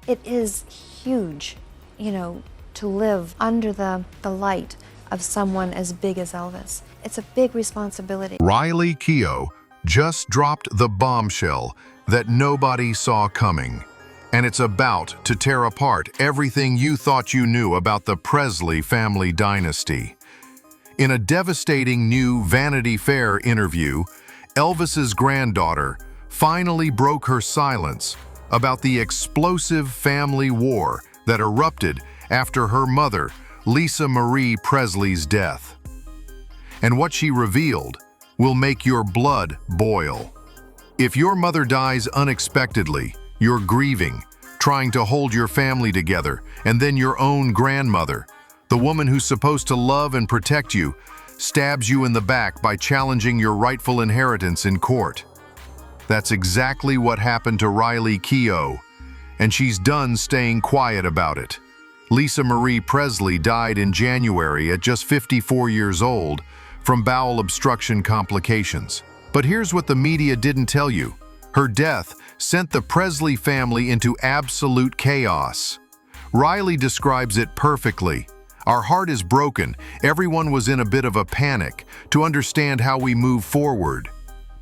It is huge, to live under the light of someone as big as Elvis. It's a big responsibility. Riley Keough just dropped the bombshell that nobody saw coming. And it's about to tear apart everything you thought you knew about the Presley family dynasty. In a devastating new Vanity Fair interview, Elvis's granddaughter finally broke her silence about the explosive family war that erupted after her mother, Lisa Marie Presley's death. And what she revealed will make your blood boil. If your mother dies unexpectedly, you're grieving, trying to hold your family together, and then your own grandmother, the woman who's supposed to love and protect you, stabs you in the back by challenging your rightful inheritance in court. That's exactly what happened to Riley Keough, and she's done staying quiet about it. Lisa Marie Presley died in January at just 54 years old from bowel obstruction complications. But here's what the media didn't tell you. Her death sent the Presley family into absolute chaos. Riley describes it perfectly. Our heart is broken. Everyone was in a bit of a panic to understand how we move forward.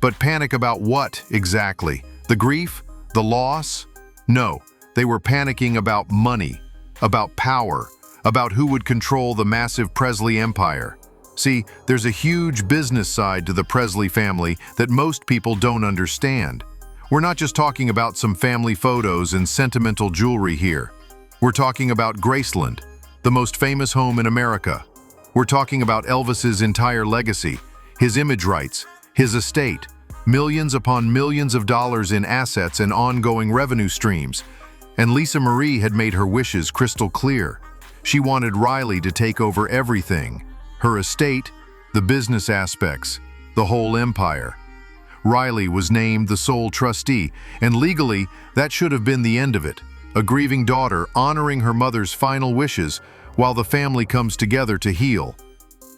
But panic about what exactly? The grief? The loss? No, they were panicking about money, about power, about who would control the massive Presley empire. See, there's a huge business side to the Presley family that most people don't understand. We're not just talking about some family photos and sentimental jewelry here. We're talking about Graceland, the most famous home in America. We're talking about Elvis's entire legacy, his image rights, his estate, millions upon millions of dollars in assets and ongoing revenue streams. And Lisa Marie had made her wishes crystal clear. She wanted Riley to take over everything. Her estate, the business aspects, the whole empire. Riley was named the sole trustee, and legally, that should have been the end of it. A grieving daughter honoring her mother's final wishes while the family comes together to heal.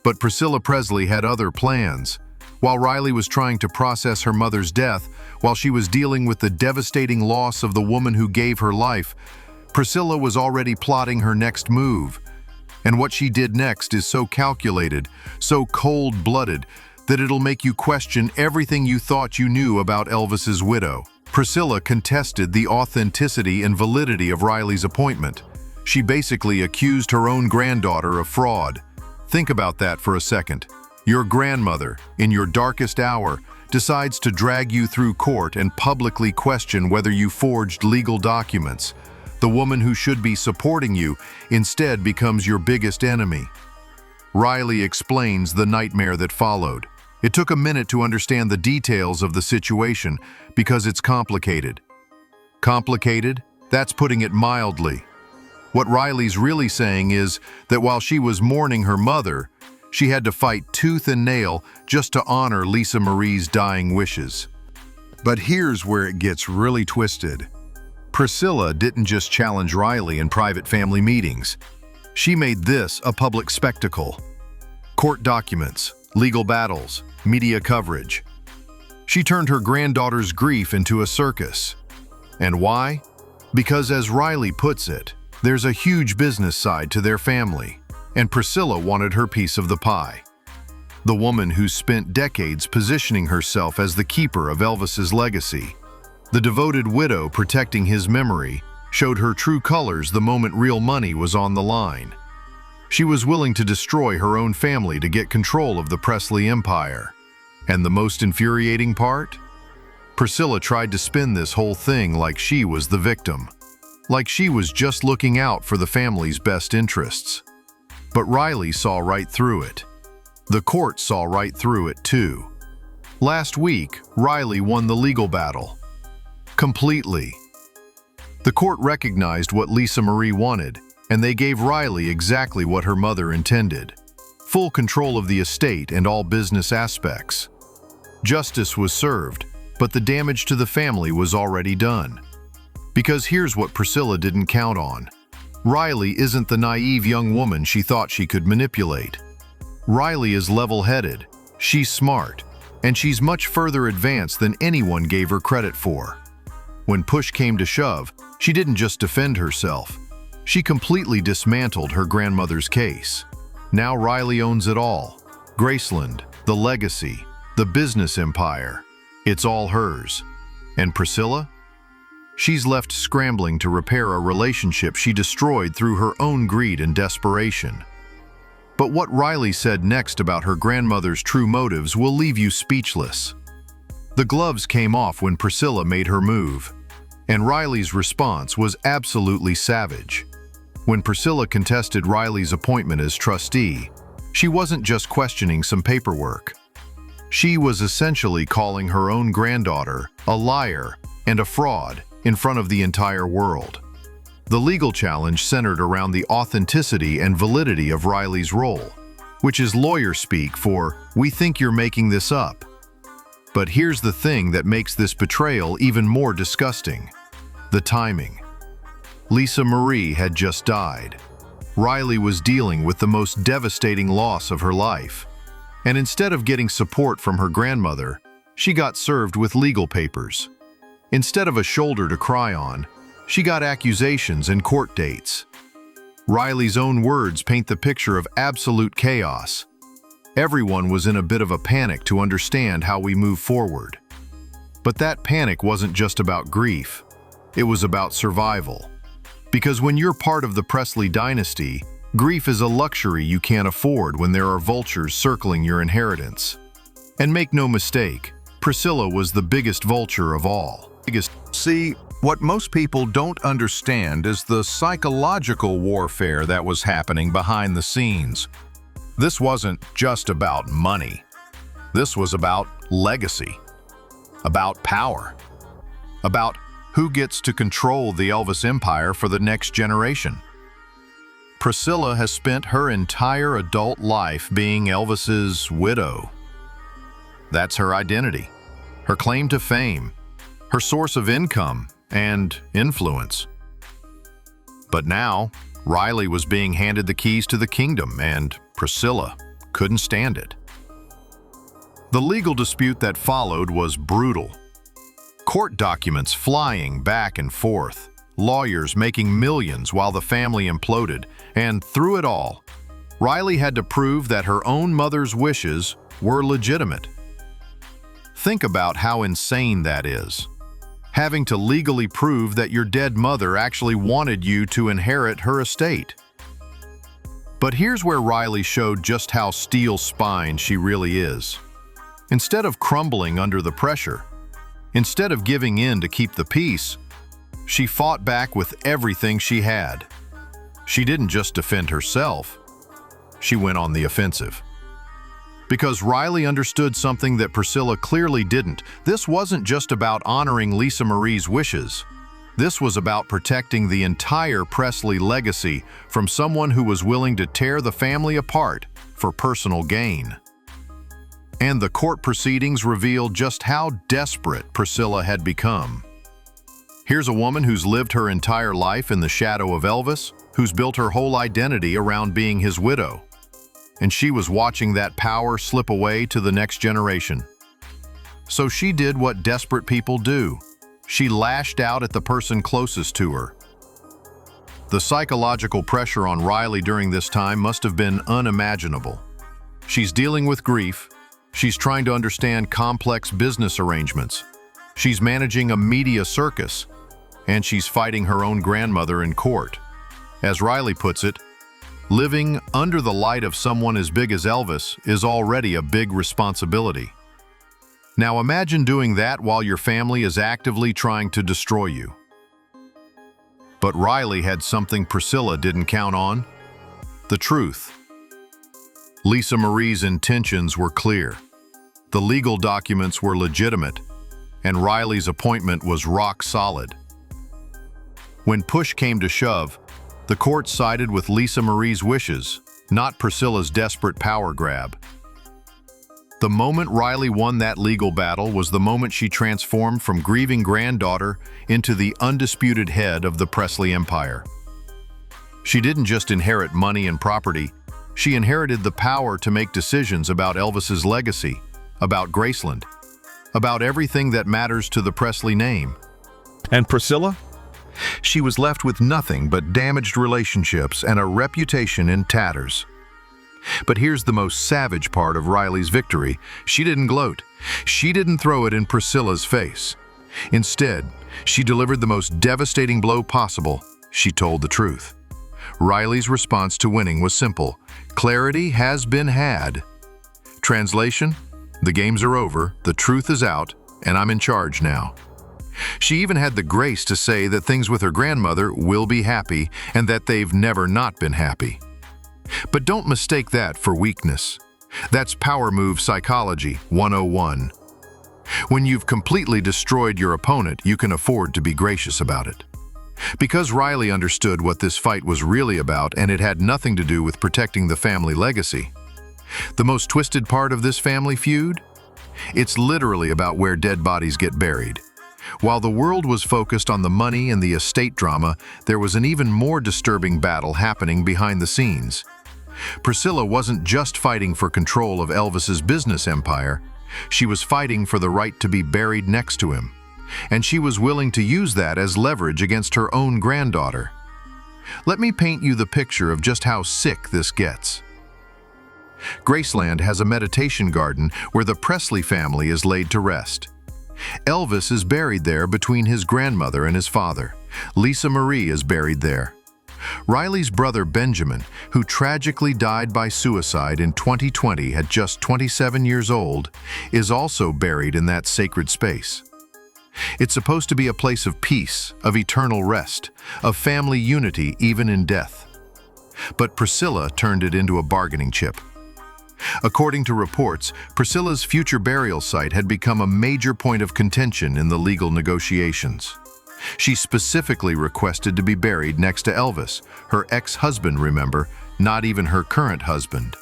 But Priscilla Presley had other plans. While Riley was trying to process her mother's death, while she was dealing with the devastating loss of the woman who gave her life, Priscilla was already plotting her next move. And what she did next is so calculated, so cold-blooded, that it'll make you question everything you thought you knew about Elvis's widow. Priscilla contested the authenticity and validity of Riley's appointment. She basically accused her own granddaughter of fraud. Think about that for a second. Your grandmother, in your darkest hour, decides to drag you through court and publicly question whether you forged legal documents. The woman who should be supporting you instead becomes your biggest enemy. Riley explains the nightmare that followed. It took a minute to understand the details of the situation because it's complicated. Complicated? That's putting it mildly. What Riley's really saying is that while she was mourning her mother, she had to fight tooth and nail just to honor Lisa Marie's dying wishes. But here's where it gets really twisted. Priscilla didn't just challenge Riley in private family meetings. She made this a public spectacle. Court documents, legal battles, media coverage. She turned her granddaughter's grief into a circus. And why? Because as Riley puts it, there's a huge business side to their family, and Priscilla wanted her piece of the pie. The woman who spent decades positioning herself as the keeper of Elvis's legacy, the devoted widow protecting his memory, showed her true colors the moment real money was on the line. She was willing to destroy her own family to get control of the Presley empire. And the most infuriating part? Priscilla tried to spin this whole thing like she was the victim, like she was just looking out for the family's best interests. But Riley saw right through it. The court saw right through it too. Last week, Riley won the legal battle. Completely. The court recognized what Lisa Marie wanted, and they gave Riley exactly what her mother intended: full control of the estate and all business aspects. Justice was served, but the damage to the family was already done. Because here's what Priscilla didn't count on. Riley isn't the naive young woman she thought she could manipulate. Riley is level-headed, she's smart, and she's much further advanced than anyone gave her credit for. When push came to shove, She didn't just defend herself. She completely dismantled her grandmother's case. Now Riley owns it all. Graceland, the legacy, the business empire. It's all hers. And Priscilla? She's left scrambling to repair a relationship she destroyed through her own greed and desperation. But what Riley said next about her grandmother's true motives will leave you speechless. The gloves came off when Priscilla made her move, and Riley's response was absolutely savage. When Priscilla contested Riley's appointment as trustee, she wasn't just questioning some paperwork. She was essentially calling her own granddaughter a liar and a fraud in front of the entire world. The legal challenge centered around the authenticity and validity of Riley's role, which is lawyer speak for, "We think you're making this up." But here's the thing that makes this betrayal even more disgusting: the timing. Lisa Marie had just died. Riley was dealing with the most devastating loss of her life. And instead of getting support from her grandmother, she got served with legal papers. Instead of a shoulder to cry on, she got accusations and court dates. Riley's own words paint the picture of absolute chaos. Everyone was in a bit of a panic to understand how we move forward. But that panic wasn't just about grief. It was about survival. Because when you're part of the Presley dynasty, grief is a luxury you can't afford when there are vultures circling your inheritance. And make no mistake, Priscilla was the biggest vulture of all. See, what most people don't understand is the psychological warfare that was happening behind the scenes. This wasn't just about money. This was about legacy, about power, about who gets to control the Elvis empire for the next generation. Priscilla has spent her entire adult life being Elvis's widow. That's her identity, her claim to fame, her source of income and influence. But now, Riley was being handed the keys to the kingdom, and Priscilla couldn't stand it. The legal dispute that followed was brutal. Court documents flying back and forth, lawyers making millions while the family imploded, and through it all, Riley had to prove that her own mother's wishes were legitimate. Think about how insane that is. Having to legally prove that your dead mother actually wanted you to inherit her estate. But here's where Riley showed just how steel-spined she really is. Instead of crumbling under the pressure, instead of giving in to keep the peace, she fought back with everything she had. She didn't just defend herself, she went on the offensive. Because Riley understood something that Priscilla clearly didn't. This wasn't just about honoring Lisa Marie's wishes. This was about protecting the entire Presley legacy from someone who was willing to tear the family apart for personal gain. And the court proceedings revealed just how desperate Priscilla had become. Here's a woman who's lived her entire life in the shadow of Elvis, who's built her whole identity around being his widow. And she was watching that power slip away to the next generation. So she did what desperate people do. She lashed out at the person closest to her. The psychological pressure on Riley during this time must have been unimaginable. She's dealing with grief. She's trying to understand complex business arrangements. She's managing a media circus. And she's fighting her own grandmother in court. As Riley puts it, living under the light of someone as big as Elvis is already a big responsibility. Now imagine doing that while your family is actively trying to destroy you. But Riley had something Priscilla didn't count on: the truth. Lisa Marie's intentions were clear. The legal documents were legitimate, and Riley's appointment was rock solid. When push came to shove, the court sided with Lisa Marie's wishes, not Priscilla's desperate power grab. The moment Riley won that legal battle was the moment she transformed from grieving granddaughter into the undisputed head of the Presley empire. She didn't just inherit money and property, she inherited the power to make decisions about Elvis's legacy, about Graceland, about everything that matters to the Presley name. And Priscilla? She was left with nothing but damaged relationships and a reputation in tatters. But here's the most savage part of Riley's victory. She didn't gloat. She didn't throw it in Priscilla's face. Instead, she delivered the most devastating blow possible. She told the truth. Riley's response to winning was simple. Clarity has been had. Translation: the games are over, the truth is out, and I'm in charge now. She even had the grace to say that things with her grandmother will be happy and that they've never not been happy. But don't mistake that for weakness. That's power move psychology 101. When you've completely destroyed your opponent, you can afford to be gracious about it. Because Riley understood what this fight was really about, and it had nothing to do with protecting the family legacy. The most twisted part of this family feud? It's literally about where dead bodies get buried. While the world was focused on the money and the estate drama, there was an even more disturbing battle happening behind the scenes. Priscilla wasn't just fighting for control of Elvis's business empire. She was fighting for the right to be buried next to him. And she was willing to use that as leverage against her own granddaughter. Let me paint you the picture of just how sick this gets. Graceland has a meditation garden where the Presley family is laid to rest. Elvis is buried there between his grandmother and his father. Lisa Marie is buried there. Riley's brother Benjamin, who tragically died by suicide in 2020 at just 27 years old, is also buried in that sacred space. It's supposed to be a place of peace, of eternal rest, of family unity even in death. But Priscilla turned it into a bargaining chip. According to reports, Priscilla's future burial site had become a major point of contention in the legal negotiations. She specifically requested to be buried next to Elvis, her ex-husband, remember, not even her current husband.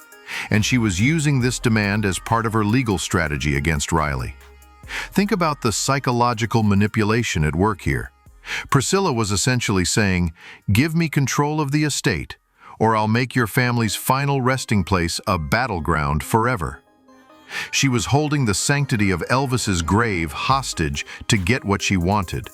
And she was using this demand as part of her legal strategy against Riley. Think about the psychological manipulation at work here. Priscilla was essentially saying, "Give me control of the estate, or I'll make your family's final resting place a battleground forever." She was holding the sanctity of Elvis's grave hostage to get what she wanted.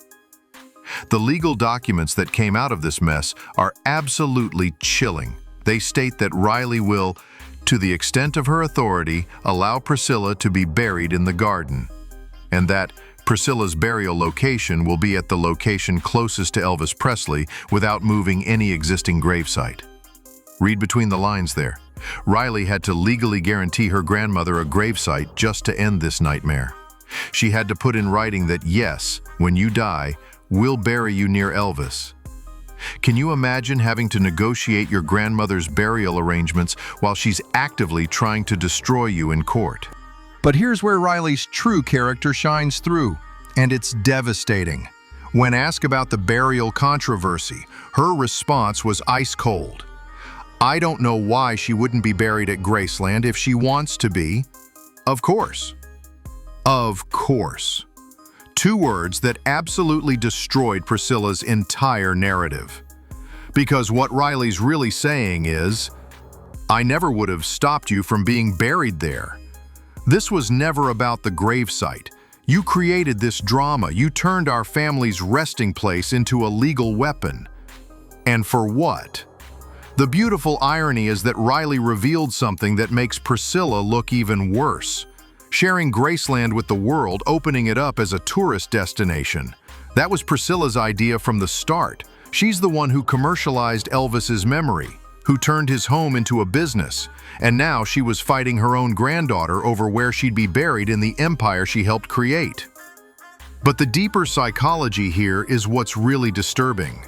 The legal documents that came out of this mess are absolutely chilling. They state that Riley will, to the extent of her authority, allow Priscilla to be buried in the garden, and that Priscilla's burial location will be at the location closest to Elvis Presley without moving any existing gravesite. Read between the lines there. Riley had to legally guarantee her grandmother a gravesite just to end this nightmare. She had to put in writing that yes, when you die, we'll bury you near Elvis. Can you imagine having to negotiate your grandmother's burial arrangements while she's actively trying to destroy you in court? But here's where Riley's true character shines through, and it's devastating. When asked about the burial controversy, her response was ice cold. "I don't know why she wouldn't be buried at Graceland if she wants to be. Of course." Of course. Two words that absolutely destroyed Priscilla's entire narrative. Because what Riley's really saying is, "I never would have stopped you from being buried there. This was never about the gravesite. You created this drama. You turned our family's resting place into a legal weapon. And for what?" The beautiful irony is that Riley revealed something that makes Priscilla look even worse. Sharing Graceland with the world, opening it up as a tourist destination. That was Priscilla's idea from the start. She's the one who commercialized Elvis's memory, who turned his home into a business, and now she was fighting her own granddaughter over where she'd be buried in the empire she helped create. But the deeper psychology here is what's really disturbing.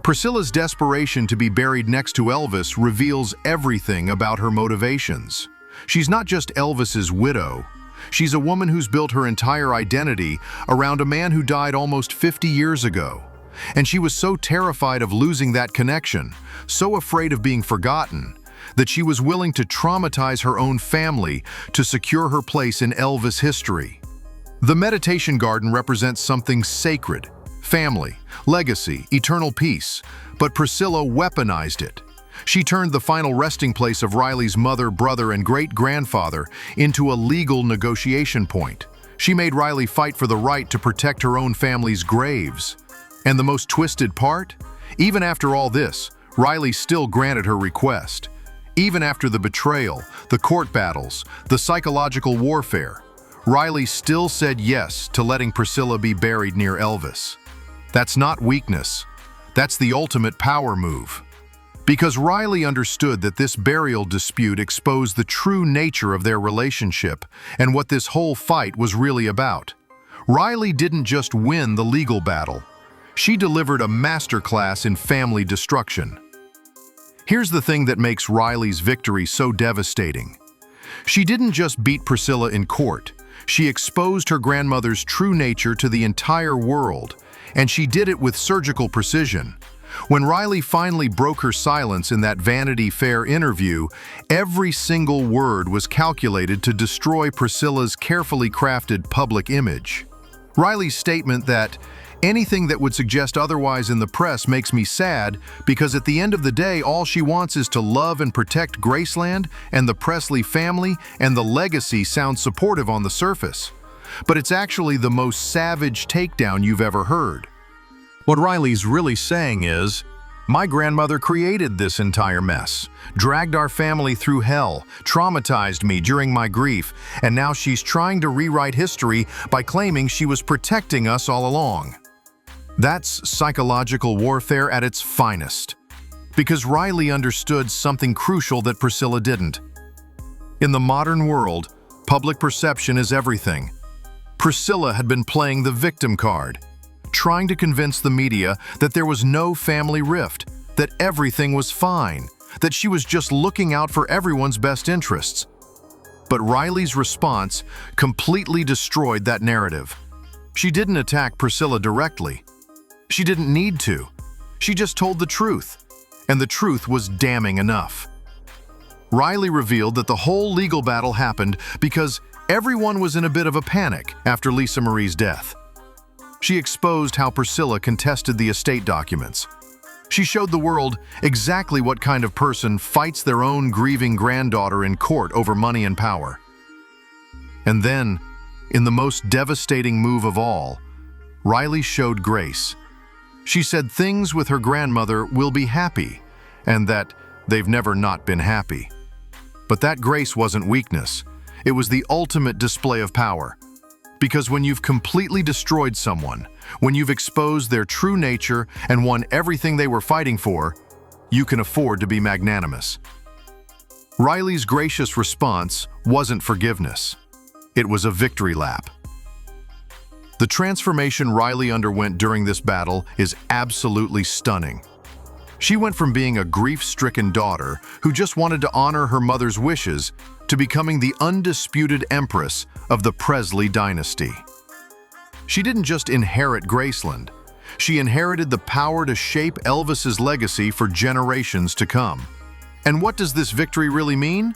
Priscilla's desperation to be buried next to Elvis reveals everything about her motivations. She's not just Elvis's widow. She's a woman who's built her entire identity around a man who died almost 50 years ago. And she was so terrified of losing that connection, so afraid of being forgotten, that she was willing to traumatize her own family to secure her place in Elvis history. The meditation garden represents something sacred, family, legacy, eternal peace, but Priscilla weaponized it. She turned the final resting place of Riley's mother, brother, and great-grandfather into a legal negotiation point. She made Riley fight for the right to protect her own family's graves. And the most twisted part? Even after all this, Riley still granted her request. Even after the betrayal, the court battles, the psychological warfare, Riley still said yes to letting Priscilla be buried near Elvis. That's not weakness. That's the ultimate power move. Because Riley understood that this burial dispute exposed the true nature of their relationship and what this whole fight was really about. Riley didn't just win the legal battle. She delivered a masterclass in family destruction. Here's the thing that makes Riley's victory so devastating. She didn't just beat Priscilla in court. She exposed her grandmother's true nature to the entire world, and she did it with surgical precision. When Riley finally broke her silence in that Vanity Fair interview, every single word was calculated to destroy Priscilla's carefully crafted public image. Riley's statement that anything that would suggest otherwise in the press makes me sad because at the end of the day, all she wants is to love and protect Graceland and the Presley family, and the legacy sounds supportive on the surface. But it's actually the most savage takedown you've ever heard. What Riley's really saying is, my grandmother created this entire mess, dragged our family through hell, traumatized me during my grief, and now she's trying to rewrite history by claiming she was protecting us all along. That's psychological warfare at its finest. Because Riley understood something crucial that Priscilla didn't. In the modern world, public perception is everything. Priscilla had been playing the victim card, trying to convince the media that there was no family rift, that everything was fine, that she was just looking out for everyone's best interests. But Riley's response completely destroyed that narrative. She didn't attack Priscilla directly. She didn't need to. She just told the truth, and the truth was damning enough. Riley revealed that the whole legal battle happened because everyone was in a bit of a panic after Lisa Marie's death. She exposed how Priscilla contested the estate documents. She showed the world exactly what kind of person fights their own grieving granddaughter in court over money and power. And then, in the most devastating move of all, Riley showed grace. She said things with her grandmother will be happy, and that they've never not been happy. But that grace wasn't weakness. It was the ultimate display of power. Because when you've completely destroyed someone, when you've exposed their true nature and won everything they were fighting for, you can afford to be magnanimous. Riley's gracious response wasn't forgiveness. It was a victory lap. The transformation Riley underwent during this battle is absolutely stunning. She went from being a grief-stricken daughter who just wanted to honor her mother's wishes to becoming the undisputed empress of the Presley dynasty. She didn't just inherit Graceland. She inherited the power to shape Elvis's legacy for generations to come. And what does this victory really mean?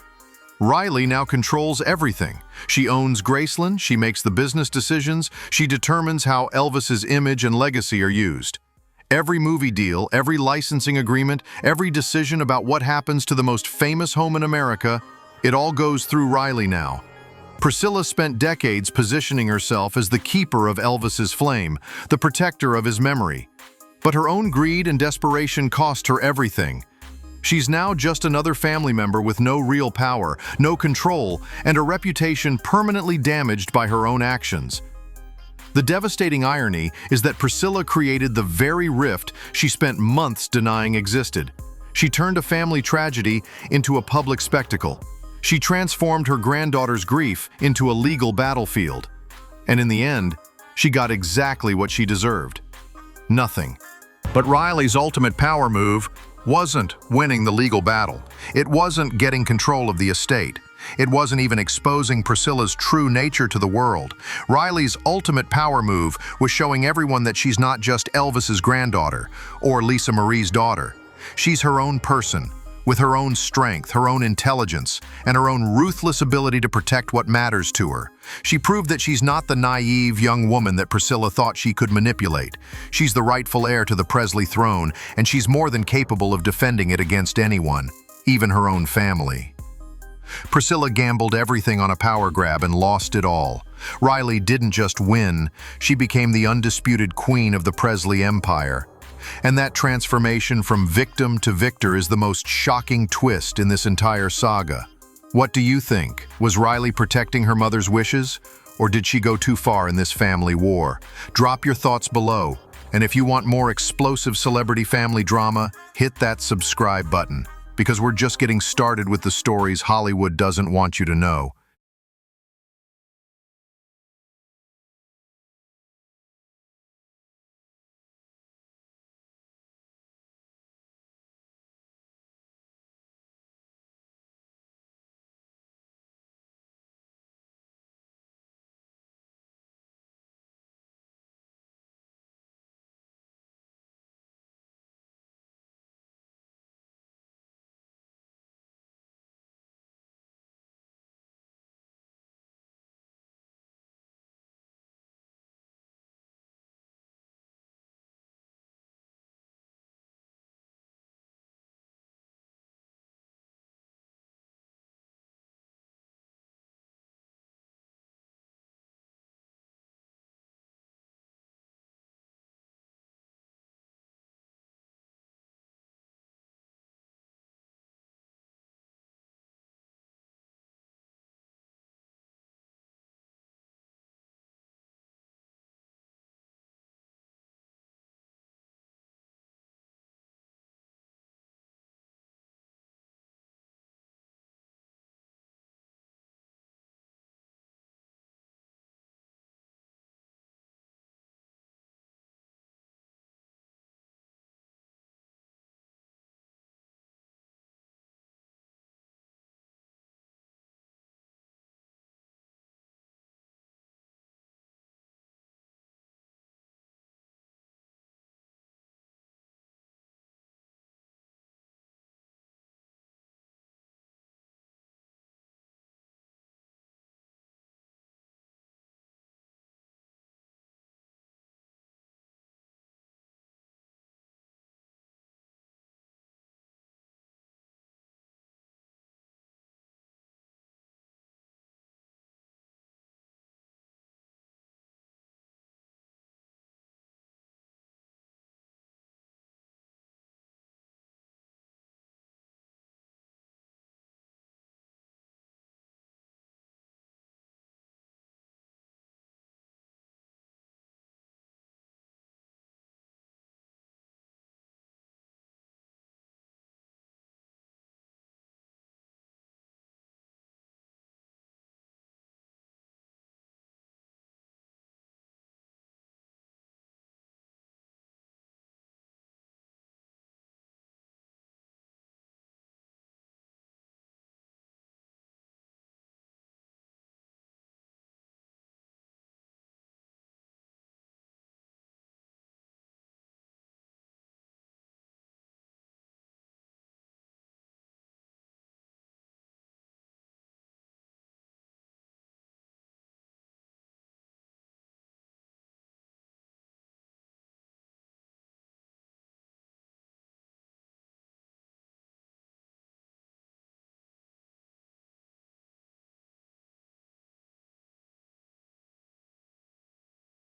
Riley now controls everything. She owns Graceland, she makes the business decisions, she determines how Elvis's image and legacy are used. Every movie deal, every licensing agreement, every decision about what happens to the most famous home in America, it all goes through Riley now. Priscilla spent decades positioning herself as the keeper of Elvis's flame, the protector of his memory. But her own greed and desperation cost her everything. She's now just another family member with no real power, no control, and a reputation permanently damaged by her own actions. The devastating irony is that Priscilla created the very rift she spent months denying existed. She turned a family tragedy into a public spectacle. She transformed her granddaughter's grief into a legal battlefield. And in the end, she got exactly what she deserved. Nothing. But Riley's ultimate power move wasn't winning the legal battle. It wasn't getting control of the estate. It wasn't even exposing Priscilla's true nature to the world. Riley's ultimate power move was showing everyone that she's not just Elvis's granddaughter or Lisa Marie's daughter. She's her own person, with her own strength, her own intelligence, and her own ruthless ability to protect what matters to her. She proved that she's not the naive young woman that Priscilla thought she could manipulate. She's the rightful heir to the Presley throne, and she's more than capable of defending it against anyone, even her own family. Priscilla gambled everything on a power grab and lost it all. Riley didn't just win, she became the undisputed queen of the Presley empire. And that transformation from victim to victor is the most shocking twist in this entire saga. What do you think? Was Riley protecting her mother's wishes? Or did she go too far in this family war? Drop your thoughts below. And if you want more explosive celebrity family drama, hit that subscribe button. Because we're just getting started with the stories Hollywood doesn't want you to know.